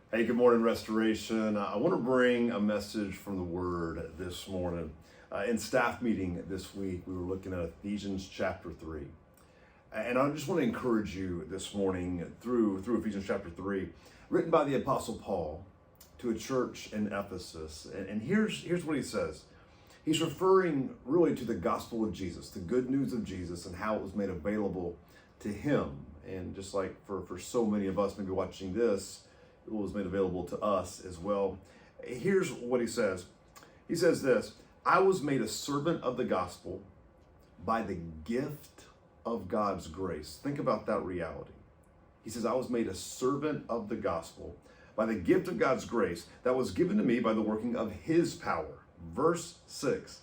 Hey, good morning, Restoration. I want to bring a message from the Word this morning. In staff meeting this week, we were looking at Ephesians chapter 3. And I just want to encourage you this morning through Ephesians chapter 3, written by the Apostle Paul to a church in Ephesus. And here's what he says. He's referring really to the gospel of Jesus, the good news of Jesus, and how it was made available to him. And just like for so many of us maybe watching this, it was made available to us as well. Here's what he says. He says this: I was made a servant of the gospel by the gift of God's grace. Think about that reality. He says, I was made a servant of the gospel by the gift of God's grace that was given to me by the working of his power. Verse 6,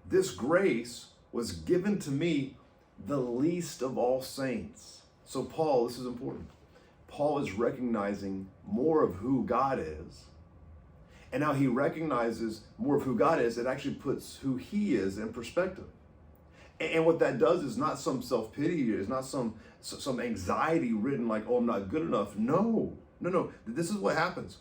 this grace was given to me, the least of all saints. So Paul, this is important. Paul is recognizing more of who God is. And now he recognizes more of who God is. It actually puts who he is in perspective. And what that does is not some self-pity, it's not some anxiety ridden like, oh, I'm not good enough. No. This is what happens.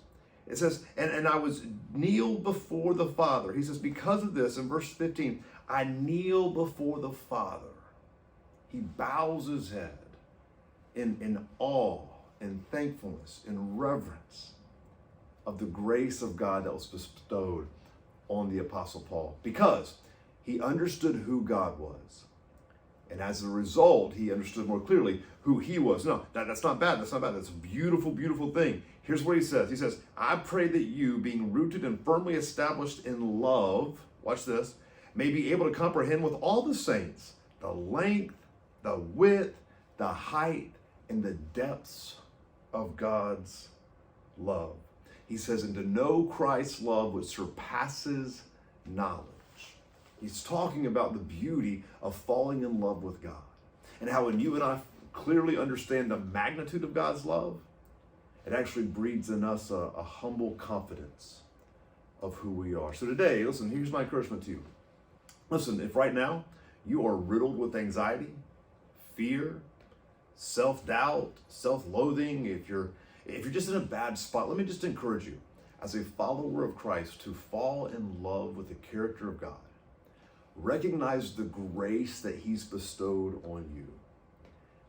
It says, and I was kneel before the Father. He says, because of this, in verse 15, I kneel before the Father. He bows his head in awe, in thankfulness, in reverence of the grace of God that was bestowed on the Apostle Paul, because he understood who God was. And as a result, he understood more clearly who he was. No, that's not bad. That's not bad. That's a beautiful, beautiful thing. Here's what he says. He says, I pray that you, being rooted and firmly established in love, watch this, may be able to comprehend with all the saints the length, the width, the height, and the depths of God's love. He says, and to know Christ's love which surpasses knowledge. He's talking about the beauty of falling in love with God, and how when you and I clearly understand the magnitude of God's love, it actually breeds in us a humble confidence of who we are. So today, listen, here's my encouragement to you. Listen, if right now you are riddled with anxiety, fear, self-doubt, self-loathing, if you're just in a bad spot, let me just encourage you as a follower of Christ to fall in love with the character of God. Recognize the grace that he's bestowed on you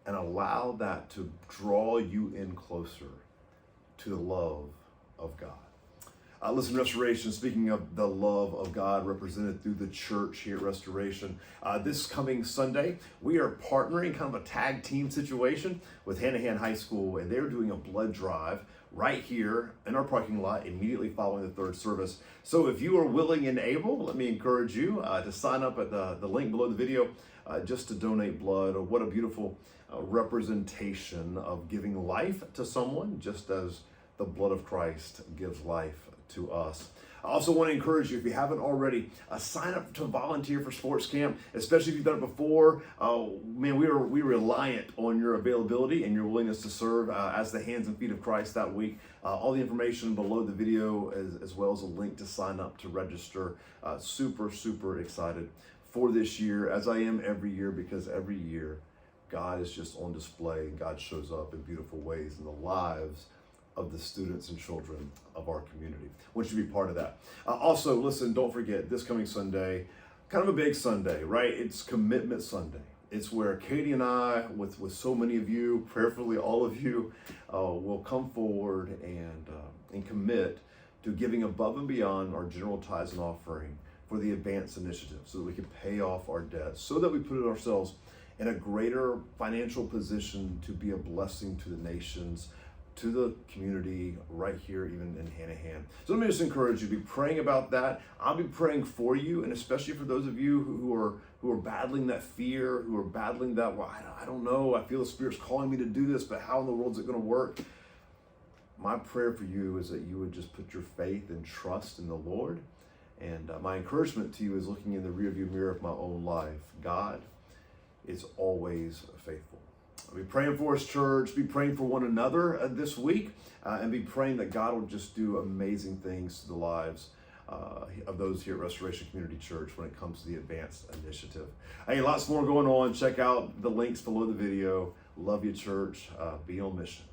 and allow that to draw you in closer to the love of God. Listen, Restoration, speaking of the love of God represented through the church here at Restoration, this coming Sunday, we are partnering kind of a tag team situation with Hanahan High School, and they're doing a blood drive right here in our parking lot immediately following the third service. So if you are willing and able, let me encourage you to sign up at the link below the video just to donate blood. What a beautiful representation of giving life to someone, just as the blood of Christ gives life to us. I also want to encourage you, if you haven't already, sign up to volunteer for sports camp, especially if you've done it before. Man, we're reliant on your availability and your willingness to serve as the hands and feet of Christ that week. All the information below the video, as well as a link to sign up to register. Super excited for this year, as I am every year, because every year God is just on display, and God shows up in beautiful ways in the lives of the students and children of our community. I want you to be part of that. Also, listen, don't forget, this coming Sunday, kind of a big Sunday, right? It's Commitment Sunday. It's where Katie and I, with so many of you, prayerfully all of you, will come forward and commit to giving above and beyond our general tithes and offering for the Advance Initiative, so that we can pay off our debts, so that we put ourselves in a greater financial position to be a blessing to the nations, to the community right here, even in Hanahan. So let me just encourage you to be praying about that. I'll be praying for you, and especially for those of you who are battling that fear, who are battling that, well, I don't know, I feel the Spirit's calling me to do this, but how in the world is it going to work? My prayer for you is that you would just put your faith and trust in the Lord. And my encouragement to you is looking in the rearview mirror of my own life. God is always faithful. Be praying for us, church. Be praying for one another this week, and be praying that God will just do amazing things to the lives of those here at Restoration Community Church when it comes to the Advanced Initiative. Hey, lots more going on. Check out the links below the video. Love you, church. Be on mission.